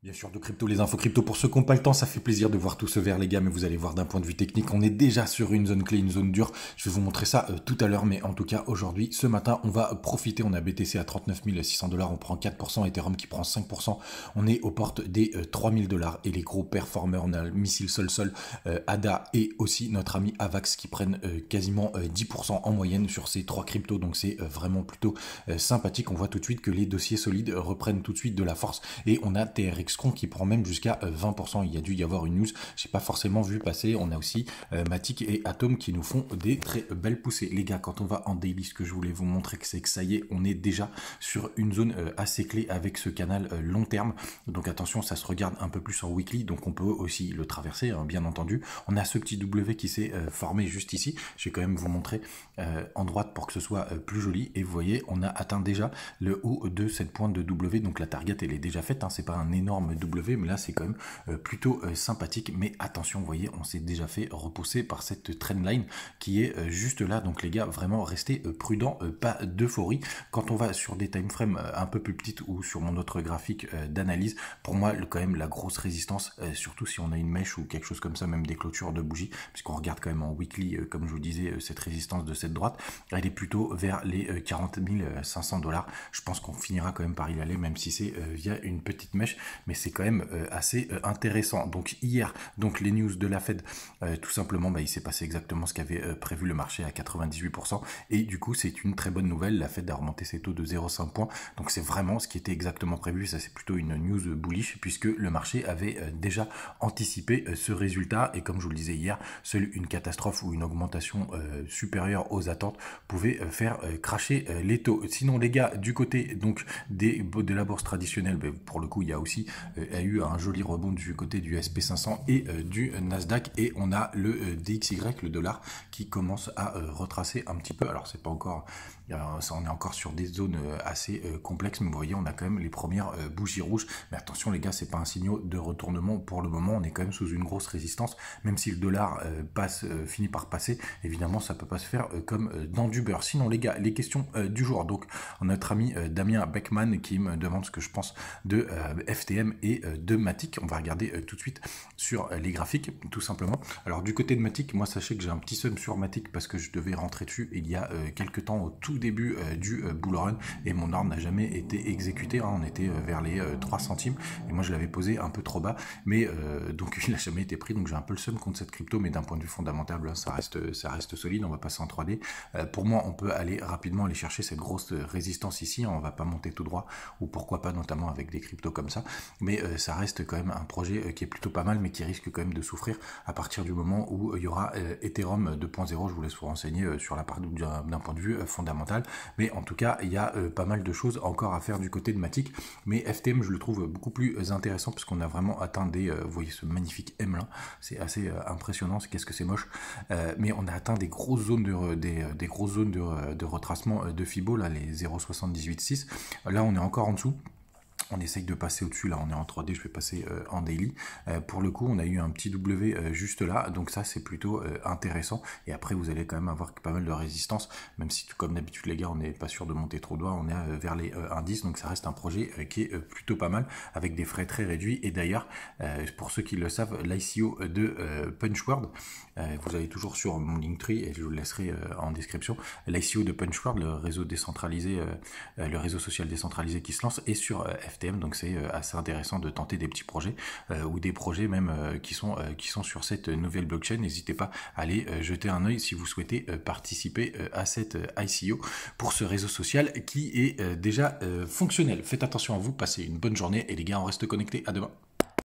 Bien sûr, de crypto, les infos crypto pour ceux qui n'ont pas le temps, ça fait plaisir de voir tout ce vert les gars, mais vous allez voir d'un point de vue technique, on est déjà sur une zone clé, une zone dure. Je vais vous montrer ça tout à l'heure, mais en tout cas aujourd'hui, ce matin, on va profiter. On a BTC à 39 600 dollars, on prend 4%, Ethereum qui prend 5%. On est aux portes des 3000 dollars et les gros performeurs, on a le Missile Sol, ADA et aussi notre ami Avax qui prennent quasiment 10% en moyenne sur ces trois cryptos. Donc c'est vraiment plutôt sympathique. On voit tout de suite que les dossiers solides reprennent tout de suite de la force et on a TRX qui prend même jusqu'à 20%. Il y a dû y avoir une news, j'ai pas forcément vu passer. On a aussi Matic et Atom qui nous font des très belles poussées. Les gars, quand on va en daily, ce que je voulais vous montrer, c'est que ça y est, on est déjà sur une zone assez clé avec ce canal long terme. Donc attention, ça se regarde un peu plus en weekly, donc on peut aussi le traverser, hein, bien entendu. On a ce petit W qui s'est formé juste ici. Je vais quand même vous montrer en droite pour que ce soit plus joli. Et vous voyez, on a atteint déjà le haut de cette pointe de W. Donc la target, elle est déjà faite, hein, c'est pas un énorme W, mais là c'est quand même plutôt sympathique. Mais attention, vous voyez, on s'est déjà fait repousser par cette trendline qui est juste là. Donc les gars, vraiment restez prudents, pas d'euphorie. Quand on va sur des time frames un peu plus petites ou sur mon autre graphique d'analyse, pour moi quand même la grosse résistance, surtout si on a une mèche ou quelque chose comme ça, même des clôtures de bougies, puisqu'on regarde quand même en weekly, comme je vous disais, cette résistance de cette droite, elle est plutôt vers les 40 500 dollars. Je pense qu'on finira quand même par y aller, même si c'est via une petite mèche, mais c'est quand même assez intéressant. Donc hier, donc les news de la Fed, tout simplement, il s'est passé exactement ce qu'avait prévu le marché à 98%, et du coup c'est une très bonne nouvelle. La Fed a remonté ses taux de 0,5 points, donc c'est vraiment ce qui était exactement prévu. Ça c'est plutôt une news bullish puisque le marché avait déjà anticipé ce résultat, et comme je vous le disais hier, seule une catastrophe ou une augmentation supérieure aux attentes pouvait faire cracher les taux. Sinon les gars, du côté donc de la bourse traditionnelle, pour le coup il y a aussi eu un joli rebond du côté du SP500 et du Nasdaq, et on a le DXY, le dollar, qui commence à retracer un petit peu. Alors c'est pas encore, on est encore sur des zones assez complexes, mais vous voyez, on a quand même les premières bougies rouges. Mais attention les gars, c'est pas un signe de retournement pour le moment. On est quand même sous une grosse résistance, même si le dollar finit par passer. Évidemment, ça peut pas se faire comme dans du beurre. Sinon les gars, les questions du jour. Donc notre ami Damien Beckman qui me demande ce que je pense de FTM et de Matic. On va regarder tout de suite sur les graphiques, tout simplement. Alors du côté de Matic, moi sachez que j'ai un petit seum sur Matic parce que je devais rentrer dessus il y a quelques temps, au tout début du bull run, et mon ordre n'a jamais été exécuté, hein. On était vers les 3 centimes et moi je l'avais posé un peu trop bas, mais donc il n'a jamais été pris. Donc j'ai un peu le seum contre cette crypto, mais d'un point de vue fondamental, là, ça reste solide. On va passer en 3D. Pour moi, on peut aller rapidement aller chercher cette grosse résistance ici, hein. On va pas monter tout droit, ou pourquoi pas notamment avec des cryptos comme ça, mais ça reste quand même un projet qui est plutôt pas mal, mais qui risque quand même de souffrir à partir du moment où il y aura Ethereum 2.0. Je vous laisse vous renseigner sur la part d'un point de vue fondamental, mais en tout cas il y a pas mal de choses encore à faire du côté de Matic. Mais FTM, je le trouve beaucoup plus intéressant parce qu'on a vraiment atteint vous voyez ce magnifique M là, c'est assez impressionnant. Qu'est-ce que c'est moche, mais on a atteint des grosses zones des grosses zones de retracement de Fibo, là les 0,786. Là on est encore en dessous. On essaye de passer au-dessus, là on est en 3D, je vais passer en daily. Pour le coup, on a eu un petit W juste là, donc ça c'est plutôt intéressant. Et après, vous allez quand même avoir pas mal de résistance, même si comme d'habitude les gars, on n'est pas sûr de monter trop droit, on est vers les indices, donc ça reste un projet qui est plutôt pas mal, avec des frais très réduits. Et d'ailleurs, pour ceux qui le savent, l'ICO de Punchword, vous avez toujours sur mon Linktree, et je vous le laisserai en description, l'ICO de Punchword, le réseau décentralisé, le réseau social décentralisé qui se lance, et sur FTM, donc c'est assez intéressant de tenter des petits projets ou des projets même qui sont sur cette nouvelle blockchain. N'hésitez pas à aller jeter un œil si vous souhaitez participer à cette ICO pour ce réseau social qui est déjà fonctionnel. Faites attention à vous, passez une bonne journée, et les gars, on reste connectés. À demain.